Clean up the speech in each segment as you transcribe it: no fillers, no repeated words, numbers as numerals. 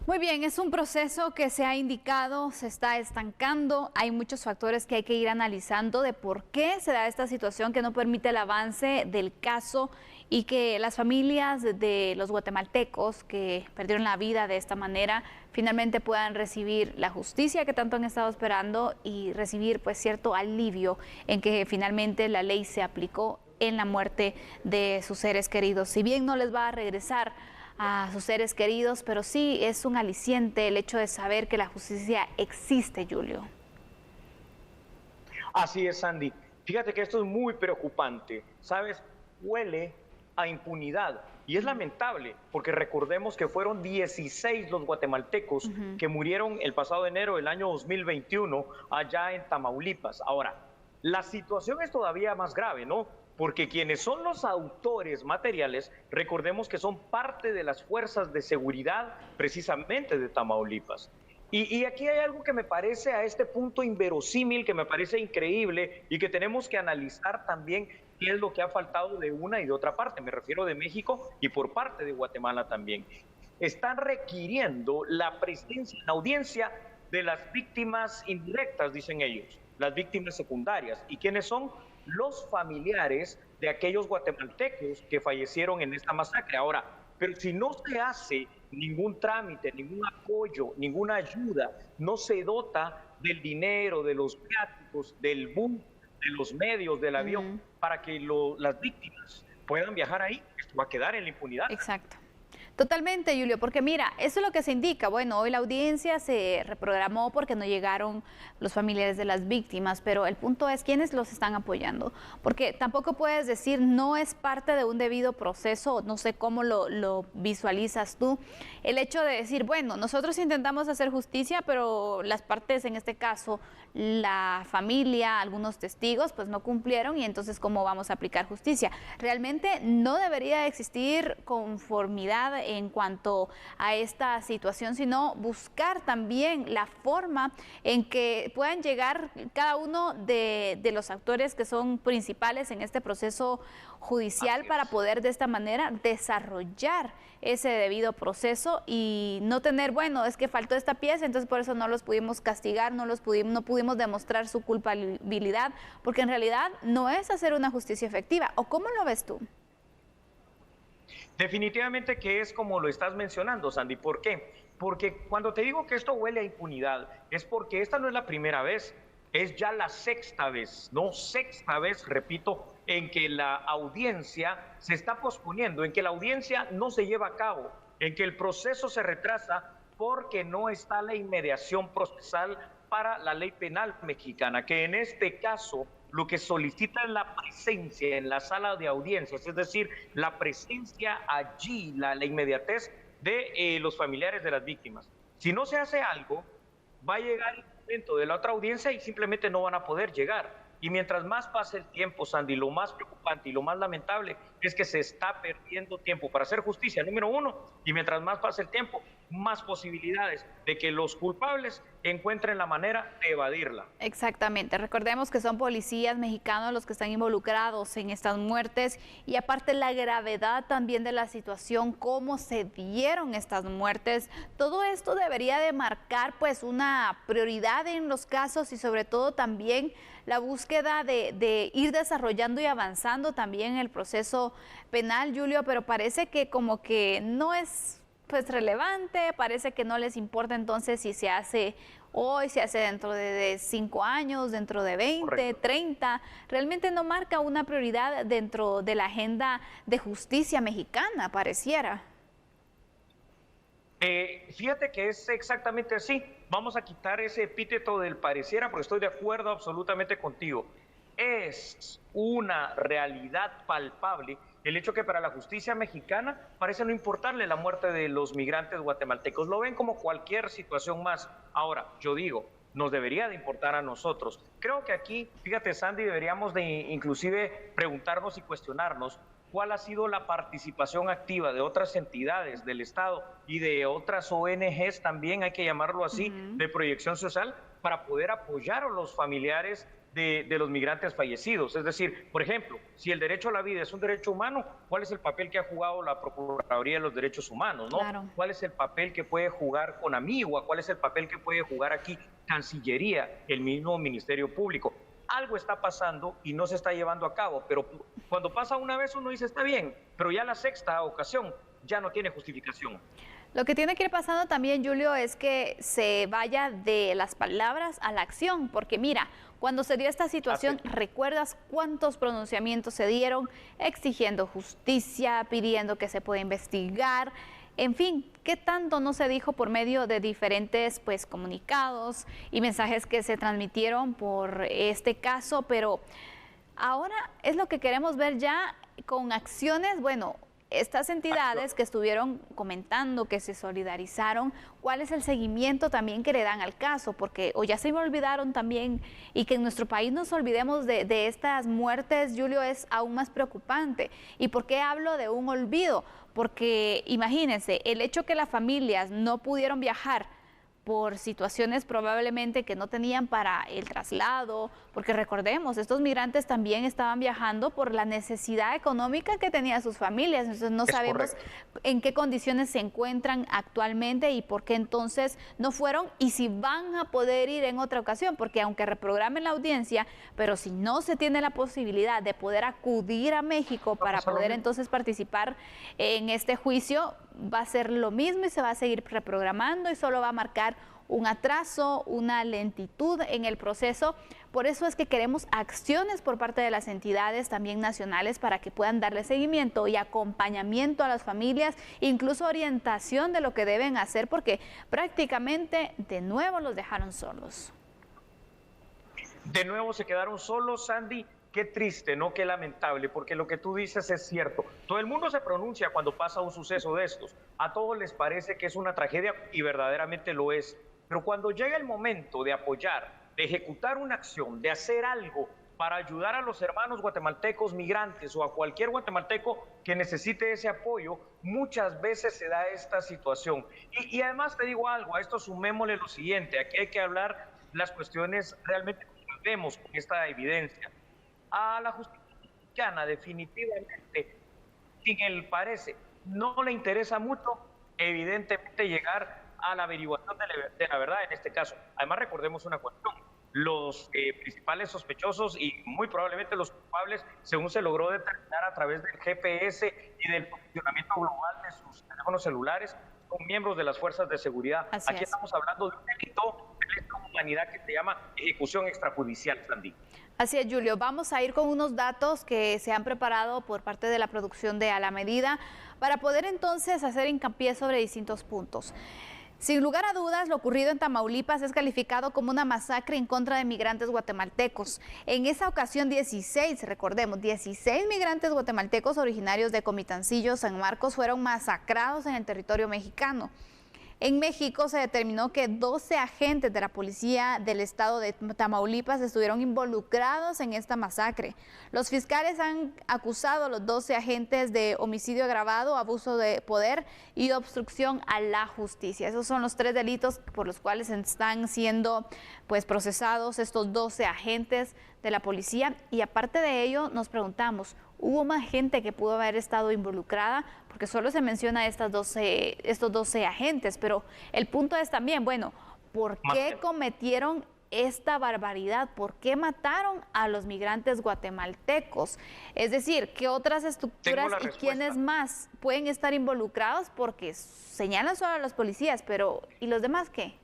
Muy bien, es un proceso que se ha indicado, se está estancando. Hay muchos factores que hay que ir analizando de por qué se da esta situación que no permite el avance del caso y que las familias de los guatemaltecos que perdieron la vida de esta manera finalmente puedan recibir la justicia que tanto han estado esperando y recibir pues cierto alivio en que finalmente la ley se aplicó en la muerte de sus seres queridos. Si bien no les va a regresar a sus seres queridos, pero sí es un aliciente el hecho de saber que la justicia existe, Julio. Así es, Sandy. Fíjate que esto es muy preocupante, ¿sabes? Huele a impunidad y es lamentable porque recordemos que fueron 16 los guatemaltecos que murieron el pasado enero del año 2021 allá en Tamaulipas. Ahora, la situación es todavía más grave, ¿no? Porque quienes son los autores materiales, recordemos que son parte de las fuerzas de seguridad precisamente de Tamaulipas. Y aquí hay algo que me parece a este punto inverosímil, que me parece increíble y que tenemos que analizar también qué es lo que ha faltado de una y de otra parte. Me refiero de México y por parte de Guatemala también. Están requiriendo la presencia en audiencia de las víctimas indirectas, dicen ellos, las víctimas secundarias. ¿Y quiénes son? Los familiares de aquellos guatemaltecos que fallecieron en esta masacre. Ahora, pero si no se hace ningún trámite, ningún apoyo, ninguna ayuda, no se dota del dinero, de los viáticos, del bus, de los medios, del avión, para que las víctimas puedan viajar ahí, esto va a quedar en la impunidad. Exacto. Totalmente, Julio, porque mira, eso es lo que se indica. Bueno, hoy la audiencia se reprogramó porque no llegaron los familiares de las víctimas, pero el punto es quiénes los están apoyando, porque tampoco puedes decir no es parte de un debido proceso, no sé cómo lo visualizas tú, el hecho de decir, bueno, nosotros intentamos hacer justicia, pero las partes, en este caso, la familia, algunos testigos, pues no cumplieron y entonces ¿cómo vamos a aplicar justicia? Realmente no debería existir conformidad en cuanto a esta situación, sino buscar también la forma en que puedan llegar cada uno de los actores que son principales en este proceso judicial para poder de esta manera desarrollar ese debido proceso y no tener, bueno, es que faltó esta pieza, entonces por eso no los pudimos castigar, no pudimos demostrar su culpabilidad, porque en realidad no es hacer una justicia efectiva. ¿O cómo lo ves tú? Definitivamente que es como lo estás mencionando, Sandy. ¿Por qué? Porque cuando te digo que esto huele a impunidad, es porque esta no es la primera vez, es ya la sexta vez, no sexta vez, repito, en que la audiencia se está posponiendo, en que la audiencia no se lleva a cabo, en que el proceso se retrasa porque no está la inmediación procesal para la ley penal mexicana, que en este caso lo que solicita es la presencia en la sala de audiencias, es decir, la presencia allí, la inmediatez de los familiares de las víctimas. Si no se hace algo, va a llegar el momento de la otra audiencia y simplemente no van a poder llegar. Y mientras más pase el tiempo, Sandy, lo más preocupante y lo más lamentable es que se está perdiendo tiempo para hacer justicia, número uno, y mientras más pase el tiempo, más posibilidades de que los culpables encuentren la manera de evadirla. Exactamente, recordemos que son policías mexicanos los que están involucrados en estas muertes y aparte la gravedad también de la situación, cómo se dieron estas muertes, todo esto debería de marcar pues una prioridad en los casos y sobre todo también la búsqueda de ir desarrollando y avanzando también el proceso penal, Julio, pero parece que como que no es pues relevante, parece que no les importa entonces si se hace hoy, se hace dentro de 5 años, dentro de 20, correcto, 30, realmente no marca una prioridad dentro de la agenda de justicia mexicana, pareciera. Fíjate que es exactamente así. Vamos a quitar ese epíteto del pareciera porque estoy de acuerdo absolutamente contigo. Es una realidad palpable el hecho que para la justicia mexicana parece no importarle la muerte de los migrantes guatemaltecos. Lo ven como cualquier situación más. Ahora, yo digo, nos debería de importar a nosotros. Creo que aquí, fíjate, Sandy, deberíamos de inclusive preguntarnos y cuestionarnos cuál ha sido la participación activa de otras entidades del Estado y de otras ONGs también, hay que llamarlo así, de proyección social, para poder apoyar a los familiares de los migrantes fallecidos. Es decir, por ejemplo, si el derecho a la vida es un derecho humano, ¿cuál es el papel que ha jugado la Procuraduría de los Derechos Humanos? ¿No? Claro. ¿Cuál es el papel que puede jugar CONAMIGUA? ¿Cuál es el papel que puede jugar aquí Cancillería, el mismo Ministerio Público? Algo está pasando y no se está llevando a cabo, pero cuando pasa una vez uno dice está bien, pero ya la sexta ocasión ya no tiene justificación. Lo que tiene que ir pasando también, Julio, es que se vaya de las palabras a la acción, porque mira, cuando se dio esta situación, ¿recuerdas cuántos pronunciamientos se dieron exigiendo justicia, pidiendo que se pueda investigar? En fin, ¿qué tanto no se dijo por medio de diferentes comunicados y mensajes que se transmitieron por este caso? Pero ahora es lo que queremos ver ya con acciones, bueno, estas entidades que estuvieron comentando, que se solidarizaron, ¿cuál es el seguimiento también que le dan al caso? Porque o ya se me olvidaron también, y que en nuestro país nos olvidemos de estas muertes, Julio, es aún más preocupante. ¿Y por qué hablo de un olvido? Porque imagínense, el hecho que las familias no pudieron viajar por situaciones probablemente que no tenían para el traslado, porque recordemos, estos migrantes también estaban viajando por la necesidad económica que tenían sus familias, entonces no sabemos en qué condiciones se encuentran actualmente y por qué entonces no fueron y si van a poder ir en otra ocasión, porque aunque reprogramen la audiencia, pero si no se tiene la posibilidad de poder acudir a México para poder entonces participar en este juicio, va a ser lo mismo y se va a seguir reprogramando y solo va a marcar un atraso, una lentitud en el proceso. Por eso es que queremos acciones por parte de las entidades también nacionales para que puedan darle seguimiento y acompañamiento a las familias, incluso orientación de lo que deben hacer, porque prácticamente de nuevo los dejaron solos. De nuevo se quedaron solos, Sandy. Qué triste, ¿no? Qué lamentable, porque lo que tú dices es cierto. Todo el mundo se pronuncia cuando pasa un suceso de estos. A todos les parece que es una tragedia y verdaderamente lo es. Pero cuando llega el momento de apoyar, de ejecutar una acción, de hacer algo para ayudar a los hermanos guatemaltecos migrantes o a cualquier guatemalteco que necesite ese apoyo, muchas veces se da esta situación. Y además te digo algo, a esto sumémosle lo siguiente, aquí hay que hablar las cuestiones realmente como vemos con esta evidencia. A la justicia mexicana definitivamente, sin el parece, no le interesa mucho evidentemente llegar a la averiguación de la verdad en este caso. Además recordemos una cuestión, los principales sospechosos y muy probablemente los culpables, según se logró determinar a través del GPS y del funcionamiento global de sus teléfonos celulares, son miembros de las fuerzas de seguridad. Aquí estamos hablando de un delito de lesa humanidad que se llama ejecución extrajudicial, Sandy. Así es, Julio. Vamos a ir con unos datos que se han preparado por parte de la producción de A la Medida para poder entonces hacer hincapié sobre distintos puntos. Sin lugar a dudas, lo ocurrido en Tamaulipas es calificado como una masacre en contra de migrantes guatemaltecos. En esa ocasión, 16 migrantes guatemaltecos originarios de Comitancillo, San Marcos, fueron masacrados en el territorio mexicano. En México se determinó que 12 agentes de la policía del estado de Tamaulipas estuvieron involucrados en esta masacre. Los fiscales han acusado a los 12 agentes de homicidio agravado, abuso de poder y obstrucción a la justicia. Esos son los 3 delitos por los cuales están siendo procesados estos 12 agentes de la policía. Y aparte de ello, nos preguntamos, ¿hubo más gente que pudo haber estado involucrada? Porque solo se menciona estos 12 agentes, pero el punto es también, bueno, ¿por qué cometieron esta barbaridad? ¿Por qué mataron a los migrantes guatemaltecos? Es decir, ¿qué otras estructuras y quiénes más pueden estar involucrados? Porque señalan solo a los policías, pero ¿y los demás qué?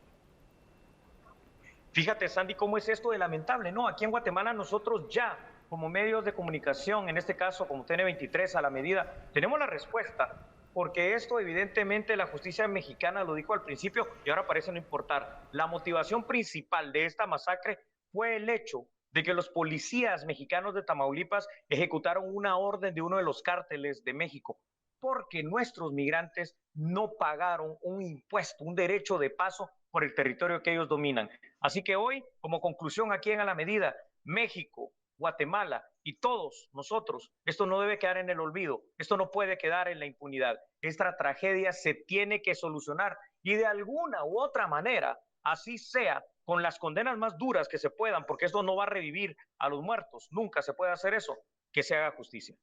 Fíjate, Sandy, cómo es esto de lamentable, ¿no? Aquí en Guatemala nosotros ya, como medios de comunicación, en este caso como TN23, A la Medida, tenemos la respuesta, porque esto evidentemente la justicia mexicana lo dijo al principio y ahora parece no importar. La motivación principal de esta masacre fue el hecho de que los policías mexicanos de Tamaulipas ejecutaron una orden de uno de los cárteles de México, porque nuestros migrantes no pagaron un impuesto, un derecho de paso por el territorio que ellos dominan. Así que hoy, como conclusión aquí en A la Medida, México, Guatemala y todos nosotros, esto no debe quedar en el olvido, esto no puede quedar en la impunidad. Esta tragedia se tiene que solucionar y de alguna u otra manera, así sea con las condenas más duras que se puedan, porque esto no va a revivir a los muertos, nunca se puede hacer eso, que se haga justicia.